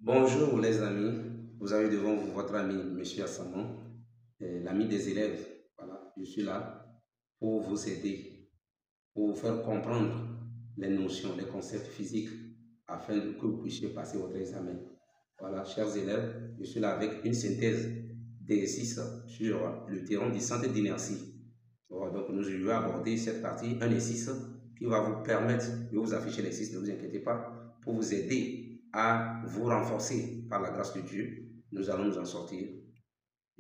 Bonjour les amis, vous avez devant vous votre ami Monsieur Assamon, l'ami des élèves. Voilà, je suis là pour vous aider, pour vous faire comprendre les notions, les concepts physiques afin que vous puissiez passer votre examen. Voilà, chers élèves, je suis là avec une synthèse d'exercices sur le théorème du centre d'inertie. Voilà, donc nous allons aborder cette partie, un exercice qui va vous permettre de vous afficher l'exercice, ne vous inquiétez pas, pour vous aider à vous renforcer par la grâce de Dieu. Nous allons nous en sortir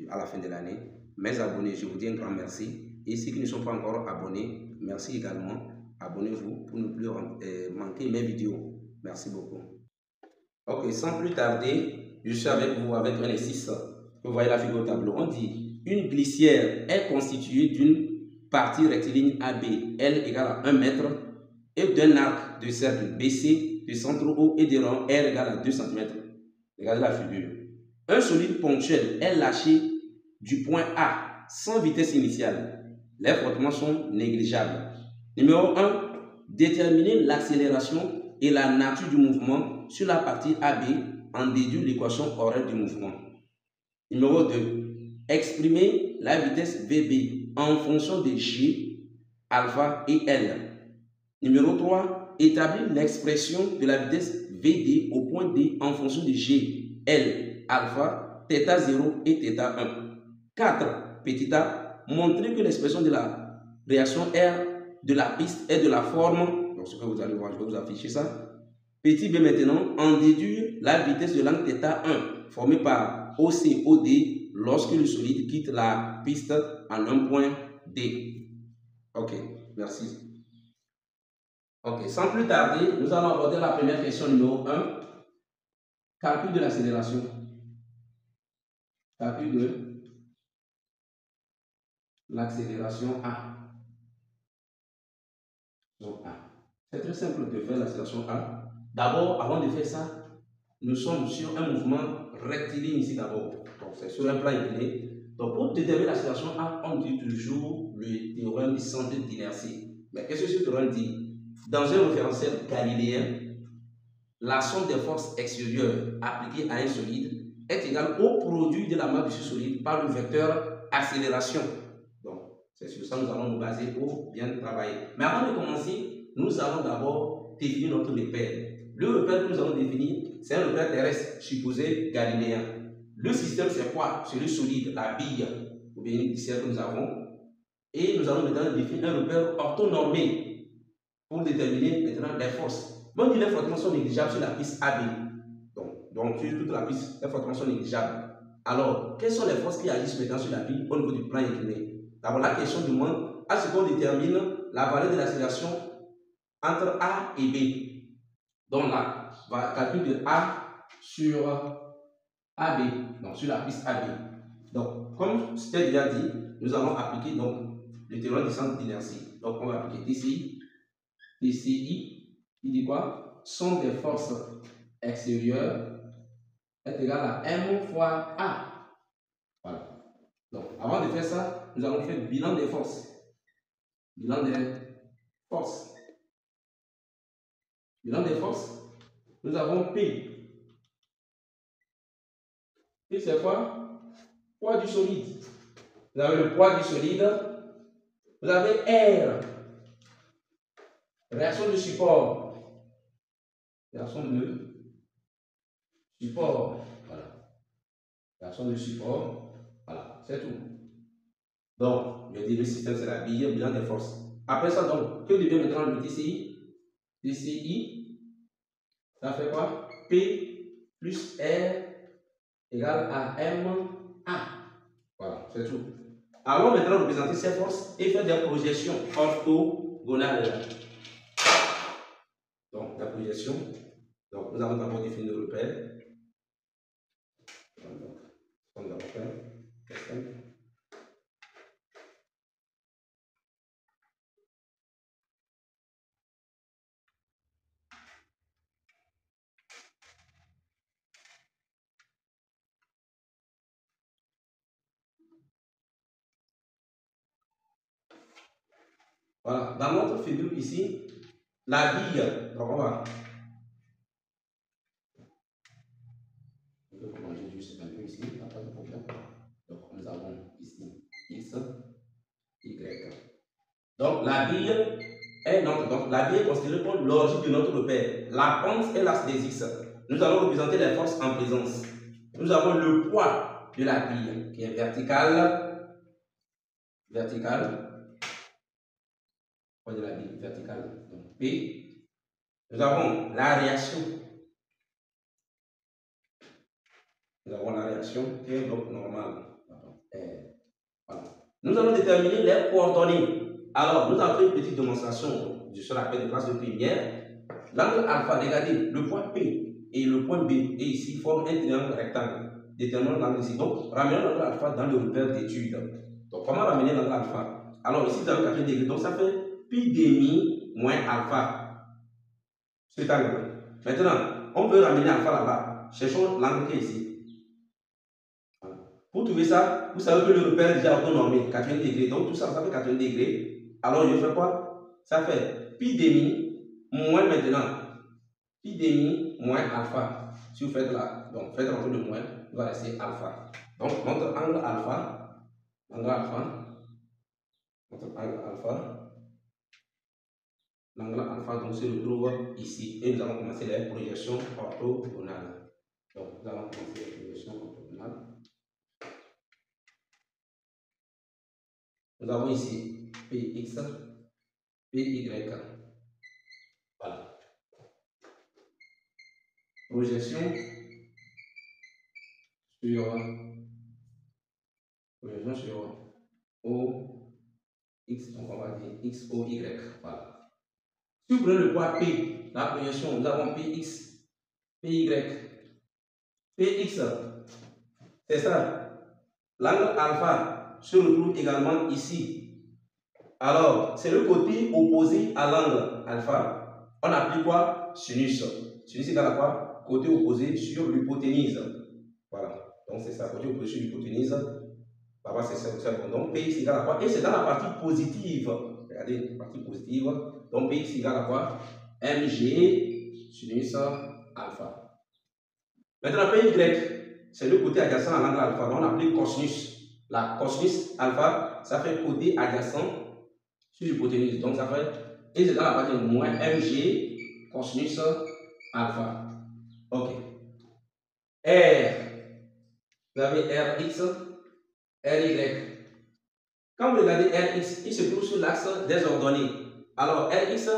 à la fin de l'année. Mes abonnés, je vous dis un grand merci. Et ceux qui ne sont pas encore abonnés, merci également. Abonnez-vous pour ne plus manquer mes vidéos. Merci beaucoup. Ok, sans plus tarder, je suis avec vous avec un exercice. Vous voyez la figure au tableau. On dit une glissière est constituée d'une partie rectiligne AB, L égale à 1 mètre, et d'un arc de cercle BC de centre O et de rang R égale à 2 cm. Regardez la figure. Un solide ponctuel est lâché du point A sans vitesse initiale. Les frottements sont négligeables. Numéro 1. Déterminer l'accélération et la nature du mouvement sur la partie AB en déduire l'équation horaire du mouvement. Numéro 2. Exprimer la vitesse VB en fonction de G, alpha et L. Numéro 3. Établir l'expression de la vitesse VD au point D en fonction de G, L, alpha, θ0 et θ1. 4. Petit a. Montrer que l'expression de la réaction R de la piste est de la forme, donc ce que vous allez voir, je vais vous afficher ça. Petit b maintenant, en déduire la vitesse de l'angle θ1 formée par OC-OD lorsque le solide quitte la piste en un point D. Ok, merci. Ok, sans plus tarder, nous allons aborder la première question numéro 1. Calcul de l'accélération. Calcul de l'accélération A. Donc A. C'est très simple de faire l'accélération A. D'abord, avant de faire ça, nous sommes sur un mouvement rectiligne ici d'abord. Donc c'est sur un plan incliné. Donc pour déterminer l'accélération A, on dit toujours le théorème du centre d'inertie. Mais qu'est-ce que ce théorème dit? Dans un référentiel galiléen, la somme des forces extérieures appliquées à un solide est égale au produit de la masse de ce solide par le vecteur accélération. Donc, c'est sur ça que nous allons nous baser pour bien travailler. Mais avant de commencer, nous allons d'abord définir notre repère. Le repère que nous allons définir, c'est un repère terrestre supposé galiléen. Le système, c'est quoi? C'est le solide, la bille, ou bien une glissière que nous avons. Et nous allons maintenant définir un repère orthonormé pour déterminer maintenant les forces. On dit les frottements sont négligeables sur la piste AB. Donc sur toute la piste, les frottements sont négligeables. Alors, quelles sont les forces qui agissent maintenant sur la piste au niveau du plan incliné? D'abord, la question demande à ce qu'on détermine la valeur de l'accélération entre A et B. Donc là, on va calculer de A sur AB, donc sur la piste AB. Donc, comme c'était déjà dit, nous allons appliquer donc le théorème du centre d'inertie. Donc, on va appliquer TCI. TCI, il dit quoi? Somme des forces extérieures est égale à M fois A. Voilà. Donc, avant de faire ça, nous allons faire le bilan des forces. Bilan des forces. Bilan des forces. Nous avons P. P, c'est quoi? Poids du solide. Vous avez le poids du solide. Vous avez R. Réaction de support. Réaction de support. Voilà. Réaction de support. Voilà, c'est tout. Donc, je dis le système, c'est la bille, bilan des forces. Après ça, donc, que devient maintenant le TCI? TCI, ça fait quoi? P plus R égale à MA. Voilà, c'est tout. Allons maintenant représenter ces forces et faire des projections orthogonales. Donc, la projection. Donc, nous allons d'abord définir le repère. Donc, nous allons faire. Voilà, dans notre figure ici, la bille, donc on va juste un peu ici, il n'y a pas de problème. Donc, nous avons ici X, Y. Donc, la bille est considérée comme l'origine de notre repère. La pente est l'axe des X. Nous allons représenter les forces en présence. Nous avons le poids de la bille qui est vertical. Poids de la bille vertical. Donc, P. Nous avons la réaction. Nous avons la réaction qui est donc normale. Voilà. Nous allons déterminer les coordonnées. Alors, nous avons fait une petite démonstration sur la paire de classe de première. L'angle alpha, regardez, le point P et le point B, et ici, forment un triangle rectangle. Déterminons l'angle ici. Donc, ramenons l'angle alpha dans le repère d'étude. Donc, comment ramener l'angle alpha? Alors, ici, vous avez 80 degrés. Donc, ça fait pi demi moins alpha. Cet angle. Maintenant, on veut ramener alpha là-bas. Cherchons l'angle qui est ici. Pour trouver ça, vous savez que le repère est déjà autonomé, 80 degrés. Donc tout ça, ça fait 80 degrés. Alors je fais quoi? Ça fait pi demi moins maintenant. Pi demi moins alpha. Si vous faites là, donc faites entre le moins, il va rester alpha. Donc notre angle alpha, l'angle alpha donc se retrouve ici. Et nous allons commencer les projections orthogonales. Donc nous allons commencer les projections orthogonales. Nous avons ici Px, Py. Voilà. Projection sur O, X, donc on va dire X, O, Y. Voilà. Si vous prenez le poids P, la projection, nous avons Px, Py. Px, c'est ça. L'angle alpha se retrouve également ici. Alors, c'est le côté opposé à l'angle alpha. On applique quoi? Sinus. Sinus égale à quoi? Côté opposé sur l'hypoténuse. Voilà. Donc, c'est ça, côté opposé sur l'hypoténuse. Là-bas, c'est ça. Donc, Px égale à quoi? Et c'est dans la partie positive. Regardez, la partie positive. Donc, Px égale à quoi? Mg sinus alpha. Maintenant, Py, c'est le côté adjacent à l'angle alpha. Donc, on applique cosinus. La cosinus alpha, ça fait côté adjacent sur l'hypoténuse. Donc, ça fait, et c'est dans la partie moins mg cosinus alpha. Ok. R, vous avez Rx, Ry. Quand vous regardez Rx, il se trouve sur l'axe des ordonnées. Alors, Rx,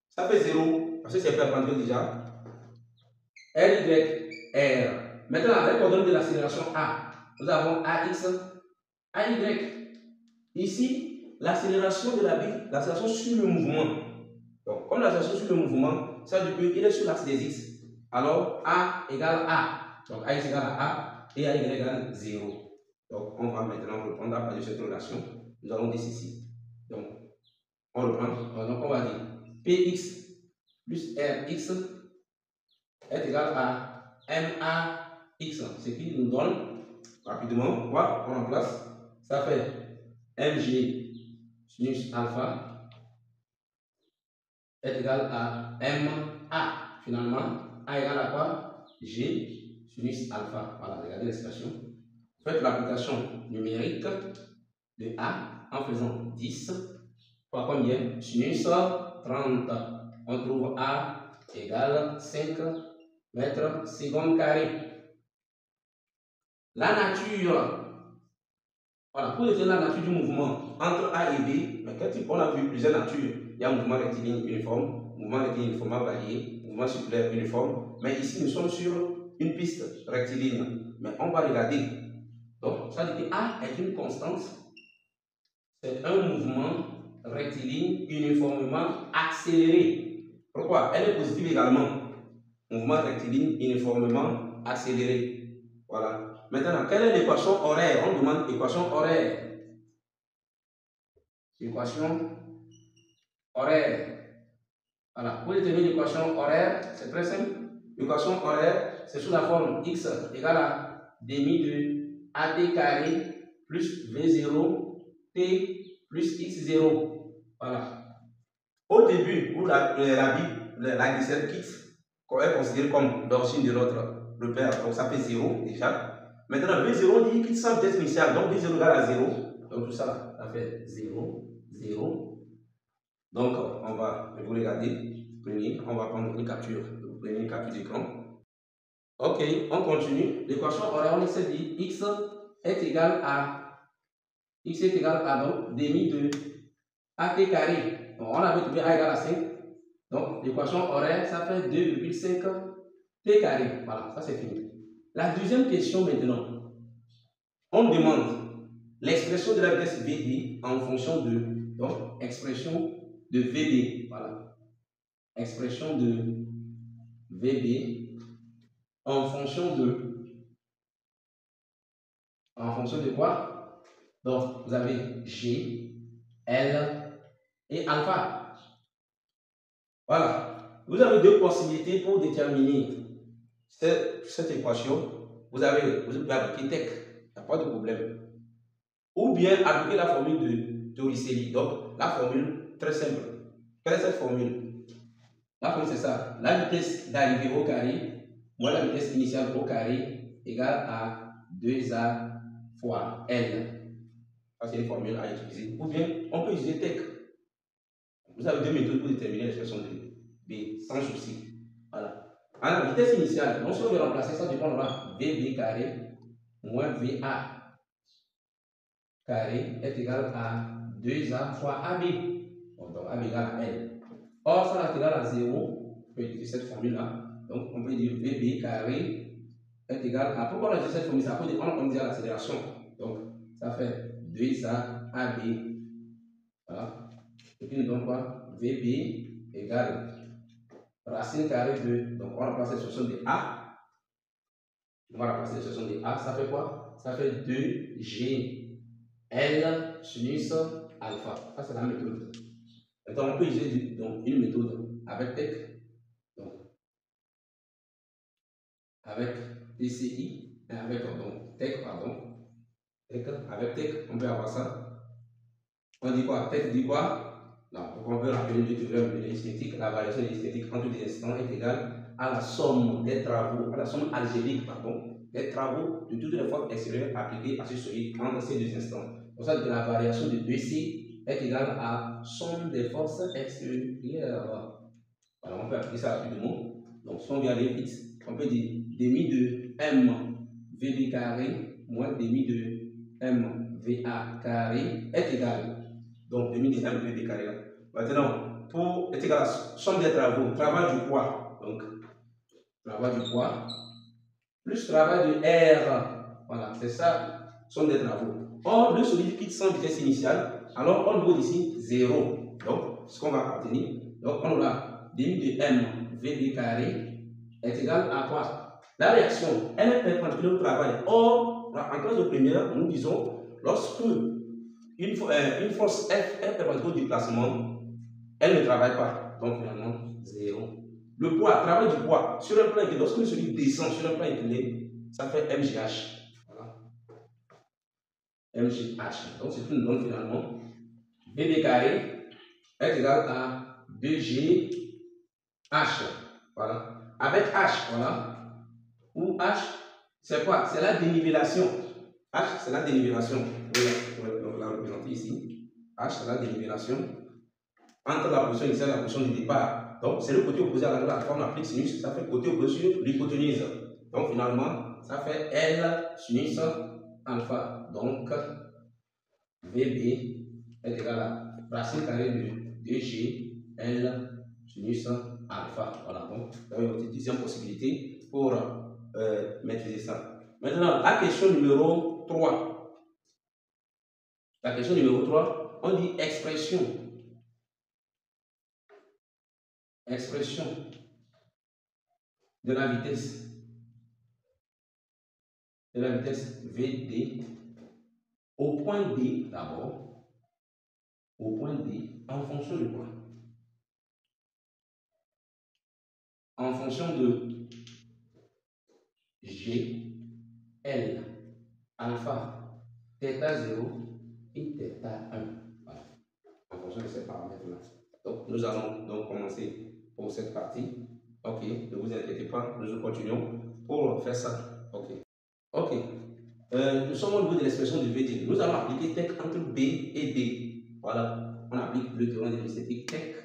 ça fait 0, parce que c'est perpendiculaire déjà. Ry, R. Maintenant, avec coordonnée de l'accélération A, nous avons AX, AY. Ici, l'accélération de la bille, l'accélération sur le mouvement. Donc, comme l'accélération sur le mouvement, ça veut dire qu'il est sur l'axe des X. Alors, A égale A. Donc, AX égale à A et AY égale 0. Donc, on va maintenant reprendre à partir de cette relation. Nous allons dire ceci. Donc, on reprend. Donc, on va dire Px plus Rx est égal à MAX. Ce qui nous donne rapidement quoi? On remplace. Ça fait Mg sinus alpha est égal à MA. Finalement, A égale à quoi? G sinus alpha. Voilà, regardez l'expression. Faites l'application numérique de A en faisant 10 fois combien? Sinus 30. On trouve A égale 5 mètres seconde carré. La nature. Voilà, pour déterminer la nature du mouvement entre A et B, mais quel type? On a vu plusieurs natures. Il y a mouvement rectiligne uniforme, mouvement rectiligne uniformément varié, mouvement circulaire uniforme. Mais ici, nous sommes sur une piste rectiligne. Mais on va regarder. Donc, ça dit que A est une constante. C'est un mouvement rectiligne uniformément accéléré. Pourquoi? Elle est positive également. Mouvement rectiligne uniformément accéléré. Voilà. Maintenant, quelle est l'équation horaire? On demande l'équation horaire. L'équation horaire. Voilà. Pour déterminer l'équation horaire, c'est très simple. L'équation horaire, c'est sous la forme x égale à demi de AT carré plus V0 T plus X0. Voilà. Au début, où la glycelle quitte, est considérée comme l'origine de l'autre. repère, donc ça fait 0 déjà. Maintenant, V0, on dit qu'il sans vitesse initiale, donc V0 égale à 0. Donc tout ça, ça fait 0, 0. Donc, on va, vous regardez, prenez, on va prendre une capture. Vous prenez une capture d'écran. Ok, on continue. L'équation orale, on s'est dit x est égal à donc demi de at carré. Donc, on avait trouvé a égale à 5. Donc, l'équation horaire, ça fait 2,5 t carré. Voilà, ça c'est fini. La deuxième question maintenant, on demande l'expression de la vitesse VD en fonction de, donc, expression de VB. Voilà. Expression de VB en fonction de quoi? Donc, vous avez G, L et alpha. Voilà. Vous avez deux possibilités pour déterminer cette équation. Vous pouvez appliquer TEC, il n'y a pas de problème. Ou bien appliquer la formule de Torricelli. Donc, la formule très simple. Quelle est cette formule? La formule, c'est ça. La vitesse d'arrivée au carré moins la vitesse initiale au carré égale à 2A fois L. Ça, c'est une formule à utiliser. Ou bien, on peut utiliser TEC. Vous avez deux méthodes pour déterminer l'expression de B, sans souci. Voilà. Alors, la vitesse initiale, donc si on veut remplacer ça, dépendra VB carré moins VA carré est égal à 2A fois AB. Donc, AB égale à L. Or, ça est égal à 0. On peut utiliser cette formule-là. Donc, on peut dire VB carré est égal à. Pourquoi on a utilisé cette formule? Ça peut dépendre, on dit à l'accélération. Donc, ça fait 2A AB. Voilà. Et puis, nous donne quoi? VB égale racine carrée de. Donc, on remplace l'expression de A. On va remplacer l'expression de A. Ça fait quoi? Ça fait 2G L sinus alpha. Ça, c'est la méthode. Maintenant, on peut utiliser donc, une méthode avec TEC. Donc, avec TCI, avec donc, TEC, pardon. TEC, avec TEC, on peut avoir ça. On dit quoi? TEC dit quoi? Non, on peut rappeler le théorème de l'esthétique. La variation de l'esthétique entre des instants est égale à la somme des travaux, à la somme algébrique, pardon, des travaux de toutes les forces extérieures appliquées à ce solide entre ces deux instants. Pour ça, la variation de 2C est égale à somme des forces extérieures. Alors, on peut appliquer ça rapidement. Donc, si on vient aller vite, on peut dire demi de M VB carré moins demi de M VA carré est égal. Donc, demi de M VB carré. Maintenant, pour est égal à la somme des travaux, travail du poids. Donc, travail du poids plus travail de R. Voilà, c'est ça, somme des travaux. Or, le solide quitte sans vitesse initiale, alors on vaut ici 0. Donc, ce qu'on va obtenir, donc on aura demi de M VB carré est égal à quoi? La réaction, elle est perpendiculaire au travail. Or, en classe de première, nous disons, lorsque une force F est perpendiculaire au déplacement, elle ne travaille pas. Donc, finalement, 0. Le poids, travail du poids, sur un plan incliné, lorsque celui descend sur un plan incliné, ça fait MGH. Voilà. MGH. Donc, c'est ce qui nous donne finalement BB carré est égal à 2GH. Voilà. Avec H, voilà. Ou H, c'est quoi? C'est la dénivellation. H, c'est la dénivellation. On va la représenter ici. H, c'est la dénivellation entre la position initiale et la position du départ. Donc, c'est le côté opposé à l'angle alpha. On applique sinus, ça fait côté opposé sur l'hypoténuse. Donc, finalement, ça fait L sinus alpha. Donc, VB est égal à racine carrée de 2G L sinus alpha. Voilà, donc, vous avez votre deuxième possibilité pour maîtriser ça. Maintenant, la question numéro 3. La question numéro 3, on dit expression de la vitesse VD au point D d'abord, au point D, en fonction de quoi? En fonction de G, L, alpha, θ 0 et θ 1. Voilà. En fonction de ces paramètres-là. Donc, nous allons donc commencer pour cette partie. Ok, ne vous inquiétez pas, nous continuons. pour faire ça. Ok. Ok. Nous sommes au niveau de l'expression de VD. Nous allons appliquer tech entre B et D. Voilà. On applique le théorème de l'esthétique tech.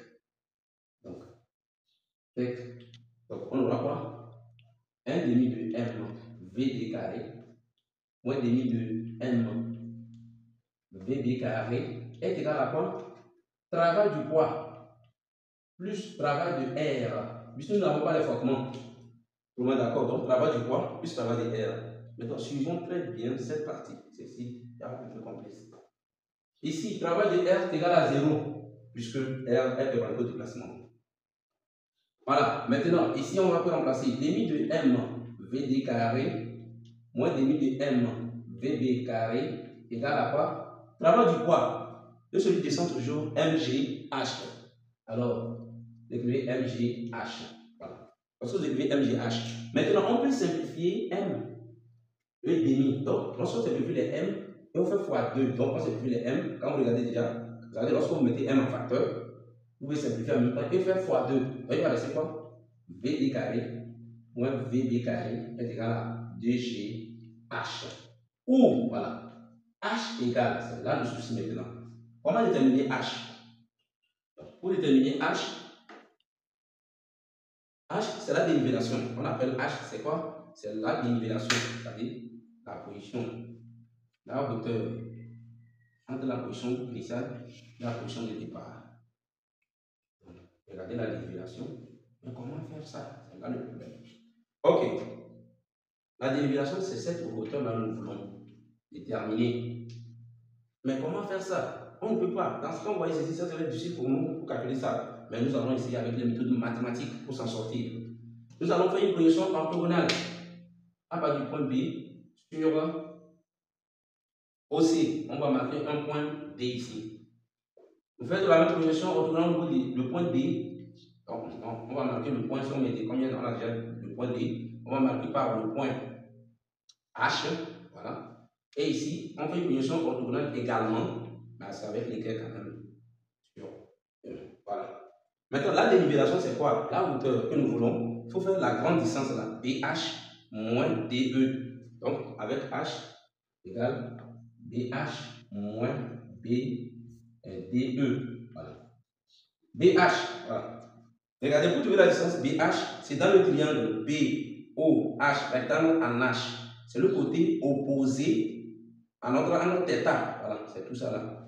Donc, tech. Donc, on aura quoi? 1 demi de M VD carré moins demi de M VB carré est égal à quoi? Travail du poids plus travail de R. Puisque nous n'avons pas les frottements. Tout le monde est d'accord? Donc, travail du poids plus travail de R. Maintenant, suivons très bien cette partie. Ceci est un peu plus complexe. Ici, travail de R est égal à 0, puisque R est perpendiculaire au déplacement. Voilà. Maintenant, ici, on va remplacer demi de M VD carré moins demi de M VB carré égal à quoi? Travail du poids. De celui descend toujours MGH. Alors, écrivez MGH. Voilà. Parce que vous écrivez MGH. Maintenant, on peut simplifier M. E demi. Donc, lorsqu'on simplifie les M, et on fait x2, donc on simplifie les M. Quand vous regardez déjà, regardez, lorsque vous mettez M en facteur, vous pouvez simplifier en même temps et faire x2. Donc, il va rester quoi? VD carré moins VB carré est égal à 2GH. Ou, voilà, H égale, c'est là le souci maintenant. Comment déterminer H? Donc, pour déterminer H, c'est la dénivellation. On appelle H, c'est quoi? C'est la dénivellation, c'est-à-dire la position, la hauteur entre la position initiale et la position de départ. Donc, regardez la dénivellation. Mais comment faire ça? C'est là le problème. Ok. La dénivellation, c'est cette hauteur là que nous voulons déterminer. Mais comment faire ça? On ne peut pas. Dans ce cas, on voit ici, ça serait difficile pour nous pour calculer ça. Mais nous allons essayer avec les méthodes mathématiques pour s'en sortir. Nous allons faire une projection orthogonale à partir du point B sur OC. On va marquer un point D ici. Vous faites la même projection orthogonale au niveau du point D. Donc, on va marquer le point, si on met des combien on a déjà le point D. On va marquer par le point H. Voilà. Et ici, on fait une projection orthogonale également. Mais c'est avec l'équerre quand même. Voilà. Maintenant, la dénivellation, c'est quoi? La hauteur que nous voulons. Il faut faire la grande distance là. BH moins DE. Donc, avec H égale BH moins DE. Voilà. BH, voilà. Regardez, pour trouver la distance BH, c'est dans le triangle BOH, rectangle en H. C'est le côté opposé à notre angle θ. Voilà, c'est tout ça là.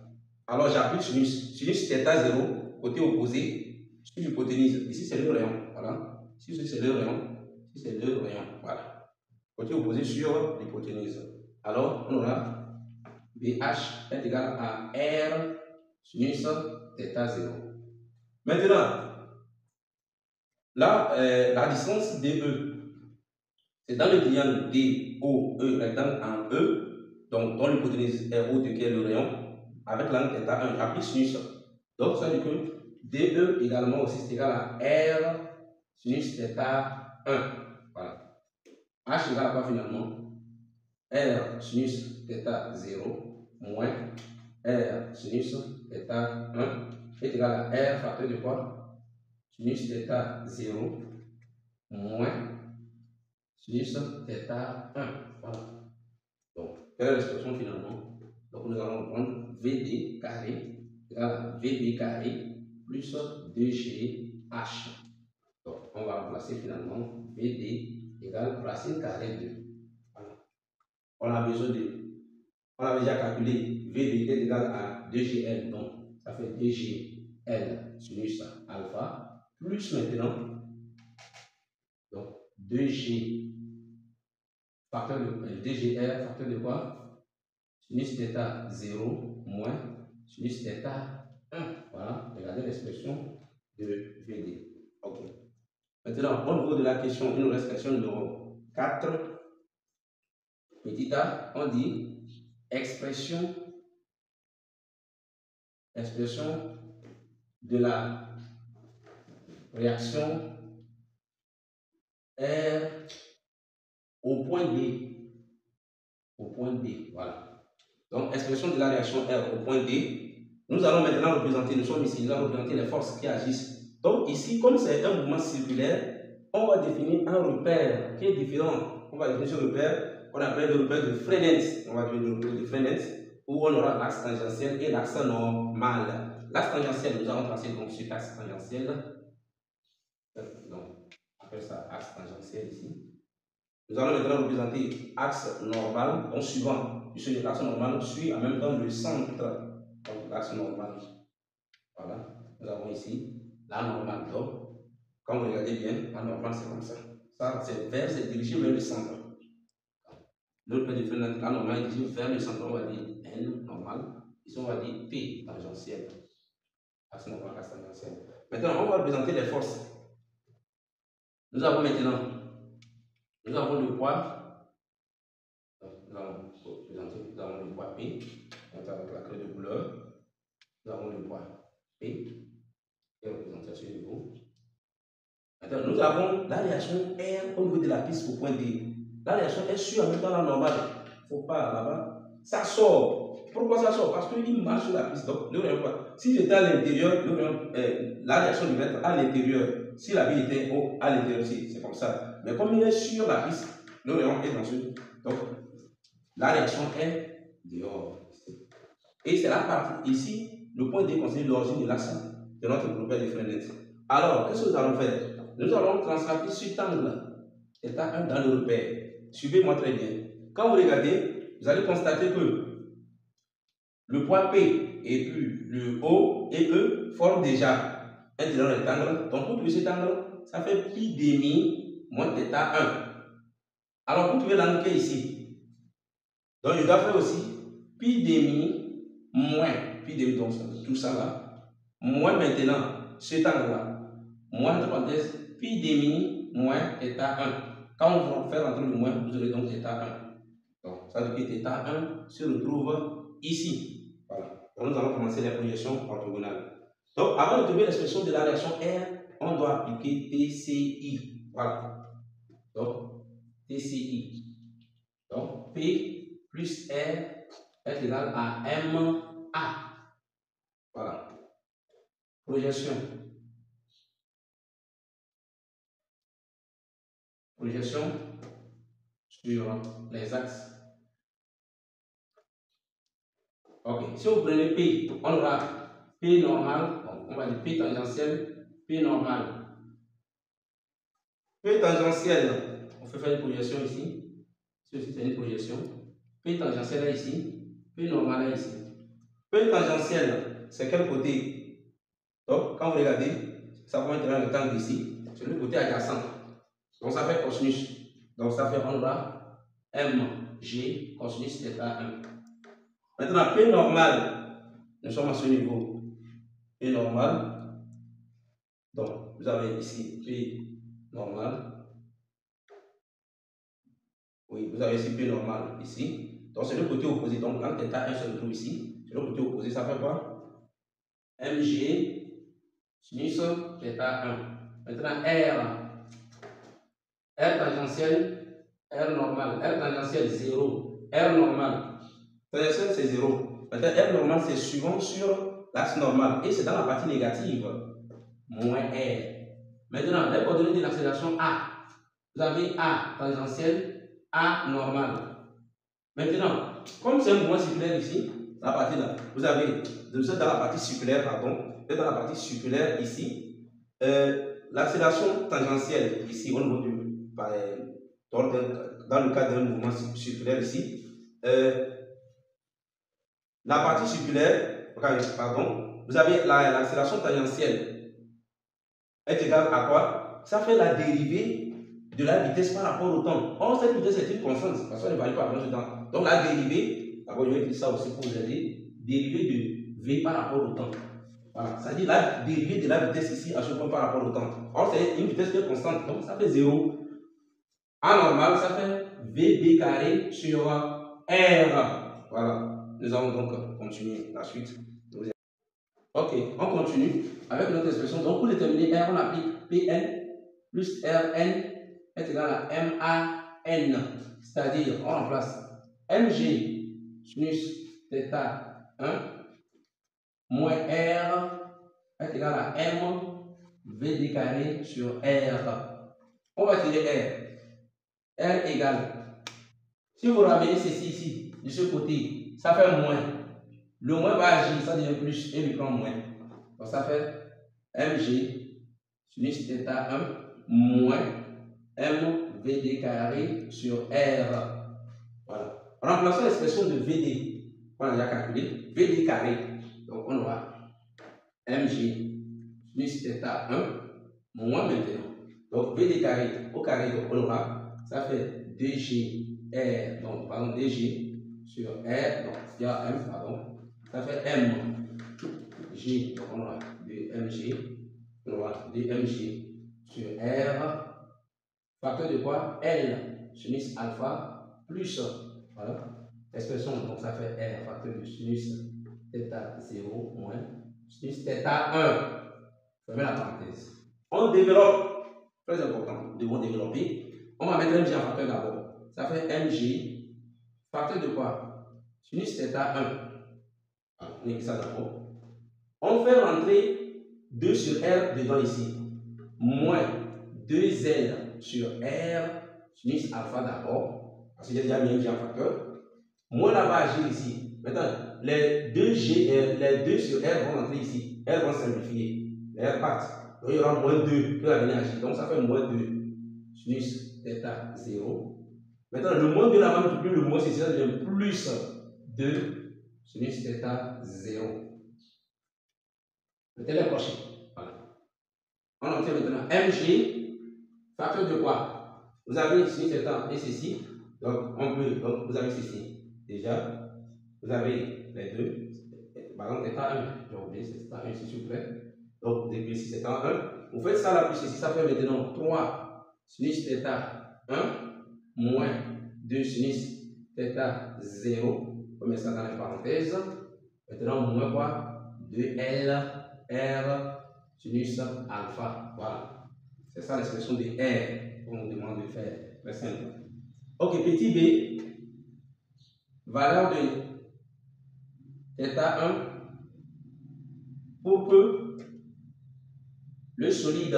Alors, j'applique sinus θ 0, côté opposé, sur l'hypoténuse. Ici, c'est le rayon. Voilà. Ici, c'est le rayon. Ici, c'est le rayon. Voilà. Côté opposé sur l'hypoténuse. Alors, on aura BH est égal à R sinus θ 0. Maintenant, là, la distance DE, c'est dans le triangle DOE, rectangle en E, donc dans l'hypoténuse RO de qui est le rayon, avec l'angle θ1, j'applique sinus. Donc, ça veut dire que DE également aussi c'est égal à R sinus θ1. Voilà. H égale à quoi finalement? R sinus θ 0 moins R sinus θ1 est égal à R facteur de quoi? Sinus θ 0 moins sinus θ1. Voilà. Donc, quelle est l'expression finalement? Donc, nous allons prendre VD carré égale à VB carré plus 2GH. Donc, on va remplacer finalement VD égale racine carrée de. Voilà. On a besoin de. On a déjà calculé VD est égal à 2GL. Donc, ça fait 2GL sinus alpha plus maintenant. Donc, 2G facteur de 2GR facteur de quoi? Sinus θ 0 moins sinus θ 1. Voilà, regardez l'expression de VD. Ok. Maintenant, au niveau de la question, il nous reste question numéro 4. Petit a, on dit expression de la réaction R au point D. Au point D, voilà. Donc, expression de la réaction R au point D. Nous allons maintenant représenter, nous sommes ici, nous allons représenter les forces qui agissent. Donc, ici, comme c'est un mouvement circulaire, on va définir un repère qui est différent on va définir ce repère qu'on appelle le repère de Fresnel. On va définir le repère de Fresnel où on aura l'axe tangentiel et l'axe normal. L'axe tangentiel, nous allons tracer donc cet axe tangentiel. Donc, on appelle ça axe tangentiel ici. Nous allons maintenant représenter axe normal, donc suivant, puisque l'axe normal suit en même temps le centre. Donc l'axe normal. Voilà, nous avons ici la normale. Donc, quand vous regardez bien, la normale c'est comme ça. Ça, c'est dirigé vers le centre. L'autre de Fresnel, la normale est dirigée vers le centre. On va dire N normal. Ici, on va dire P tangentiel. Axe normal, axe tangentiel. Maintenant, on va représenter les forces. Nous avons maintenant, nous avons le poids. Donc, nous avons le poids P. Donc, avec la clé de couleur, nous avons le poids P. Et représenté à ce niveau. Maintenant, nous avons la réaction R au niveau de la piste au point D. La réaction est sur en même temps la normale. Il ne faut pas là-bas. Ça sort. Pourquoi ça sort? Parce qu'il marche sur la piste. Donc, ne voyons pas. Si j'étais à l'intérieur, la réaction devait être à l'intérieur. Si la bille était à l'intérieur, c'est comme ça. Mais comme il est sur la piste, le rayon est dans ce. Donc, la réaction est dehors. Et c'est la partie ici, le point D constitue l'origine de l'axe de notre repère de Fresnel. Alors, qu'est-ce que nous allons faire? Nous allons translater cet angle θ1 dans le repère. Suivez-moi très bien. Quand vous regardez, vous allez constater que le point P et puis le O et E forment déjà un triangle rectangle. Donc, pour trouver cet angle, ça fait pi demi moins θ1. Alors, pour trouver l'angle qui est ici, donc je dois faire aussi pi demi moins pi demi, donc tout ça là, moins maintenant cet angle là, moins entre parenthèses pi demi moins θ1. Quand on va faire rentrer le moins, vous aurez donc θ1. Donc, ça veut dire que θ1 se retrouve ici. Voilà. Donc, nous allons commencer les projections orthogonales. Donc, avant de trouver l'expression de la réaction R, on doit appliquer TCI. Voilà. Donc, TCI. Donc, P plus R est égal à MA. Voilà. Projection. Projection sur les axes. Ok, si vous prenez P, on aura P normal, on va dire P tangentiel, P normal. P tangentiel, on fait faire une projection ici. Ceci c'est une projection. P tangentiel est ici, P normal est ici. P tangentiel, c'est quel côté? Donc, quand vous regardez, ça va être un rectangle ici, c'est le côté adjacent. Donc, ça fait cosinus. Donc, ça fait on aura MG cosinus θ1. Maintenant, P normal, nous sommes à ce niveau. P normal. Donc, vous avez ici P normal. Oui, vous avez ici P normal ici. Donc, c'est le côté opposé. Donc, quand θ1 se retrouve ici, c'est le côté opposé. Ça fait quoi? MG sinus θ1. Maintenant, R tangentiel, R normal. R tangentiel 0. R normal. Tangentiel c'est 0. Maintenant, R normal c'est suivant sur l'axe normal. Et c'est dans la partie négative. Moins R. Maintenant, les coordonnées de l'accélération A. Vous avez A tangentiel, A normal. Maintenant, comme c'est un mouvement circulaire ici, la partie là, vous avez, vous êtes dans la partie circulaire, pardon, vous êtes dans la partie circulaire ici. L'accélération tangentielle ici, au niveau du, dans le cas d'un mouvement circulaire ici, la partie circulaire, pardon, vous avez l'accélération tangentielle est égale à quoi? Ça fait la dérivée de la vitesse par rapport au temps. Or, cette vitesse est une constante, parce qu'on ne varie pas avec le temps. Donc, la dérivée, d'abord, je vais écrire ça aussi pour vous aider, dérivée de V par rapport au temps. Voilà, ça dit la dérivée de la vitesse ici à ce point par rapport au temps. Or, c'est une vitesse qui est constante, donc ça fait 0. A normal, ça fait VB carré sur R. Voilà, nous allons donc continuer la suite. Ok, on continue avec notre expression. Donc, pour déterminer R, on applique Pn plus Rn est égal à MAN. C'est-à-dire, on remplace Mg sinus θ1 moins R est égal à M VD carré sur R. On va tirer R. R égale. Si vous ramenez ceci ici, de ce côté, ça fait moins. Le moins va agir, ça devient plus, et lui prend moins. Donc ça fait mg sinus θ1 moins mvd carré sur R. Voilà. Remplaçons l'expression de VD, qu'on a déjà calculé, VD carré. Donc on aura mg sinus θ1 moins maintenant. Donc VD carré au carré, donc on aura, ça fait 2g R, donc pardon, 2g sur R, donc il y a m, pardon, ça fait m g, donc on aura 2mg, on aura 2mg sur R, facteur de quoi? L sinus alpha plus, voilà, expression, donc ça fait R, facteur de sinus θ0 moins sinus θ1, fermez la parenthèse. On développe, très important, nous devons développer. On va mettre mg en facteur d'abord. Ça fait mg, facteur de quoi? Sinus θ1. On écrit ça d'abord. On fait rentrer 2 sur R dedans ici. Moins 2L sur R, sinus alpha d'abord. Parce que j'ai déjà mis mg en facteur. Moins là va agir ici. Maintenant, les 2G, les 2 sur R vont rentrer ici. R vont simplifier. Les R partent. Donc il y aura moins 2 qui va venir agir. Donc ça fait moins 2 sinus θ0. Maintenant, le moins 2 là-bas multiplié le moins, c'est ça devient plus 2 sinus θ0. Mettez les prochains. Voilà. On obtient maintenant mg, facteur de quoi? Vous avez sinus θ et ceci. Donc on peut, donc vous avez ceci. Déjà, vous avez les deux. Par exemple, θ1, j'ai oublié, c'est θ1 ici, s'il vous plaît. Donc vous écrivez ici θ1. Vous faites ça là plus ceci, ça fait maintenant 3 sinus θ1 moins 2 sinus θ0. On met ça dans les parenthèses. Maintenant, moins quoi? 2L R sinus alpha. Voilà. C'est ça l'expression de R qu'on nous demande de faire. Très simple. Ok, petit b. Valeur de θ1 pour que le solide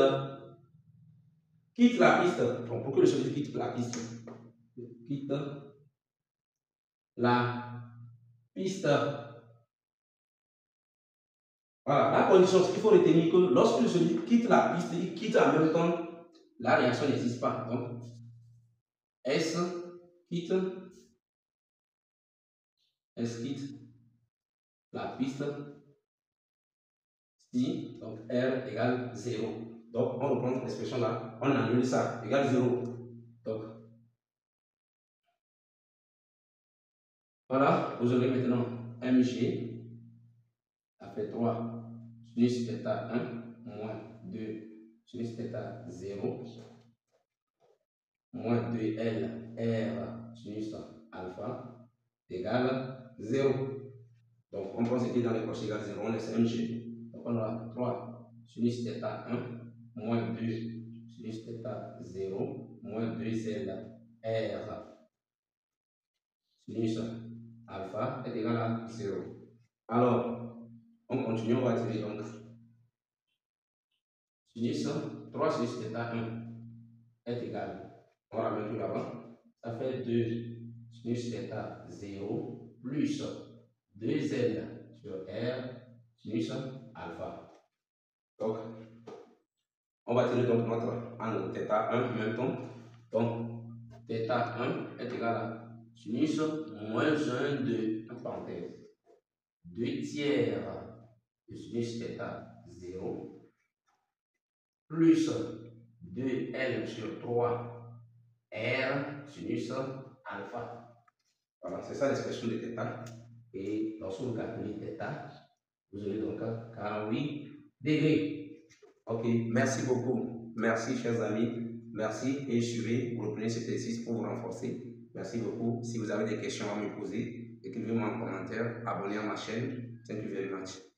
quitte la piste. Donc, pour que le solide quitte la piste. Quitte la piste. Voilà, la condition, c'est qu'il faut retenir que lorsque le solide quitte la piste, il quitte en même temps, la réaction n'existe pas. Donc, S quitte la piste si, donc R égale 0. Donc, on reprend cette expression là, on annule ça, égale 0. Donc, voilà, vous aurez maintenant mg, ça fait 3 sinus θ1 moins 2 sinus θ0 moins 2L R sinus alpha égale 0. Donc, on prend ce qui est dans les coches égale 0, on laisse mg. Donc, on aura 3 sinus θ1 moins 2 sinus θ0 moins 2L R sinus alpha est égal à 0. Alors, on continue, on va tirer donc sinus 3 sinus θ1 est égal, on ramène tout là-bas, ça fait 2 sinus θ0 plus 2L sur R sinus alpha. Donc, on va tirer donc notre angle θ1 en même temps. Donc, θ1 est égal à sinus moins 1 de, entre parenthèses, 2 tiers de sinus θ0 plus 2L sur 3 R sinus alpha. Voilà, c'est ça l'expression de θ. Et lorsque vous calculez θ, vous aurez donc 48 degrés. Ok, merci beaucoup. Merci, chers amis. Merci et suivez, vous reprenez cet exercice pour vous renforcer. Merci beaucoup. Si vous avez des questions à me poser, écrivez-moi en commentaire. Abonnez à ma chaîne. Thank you very much.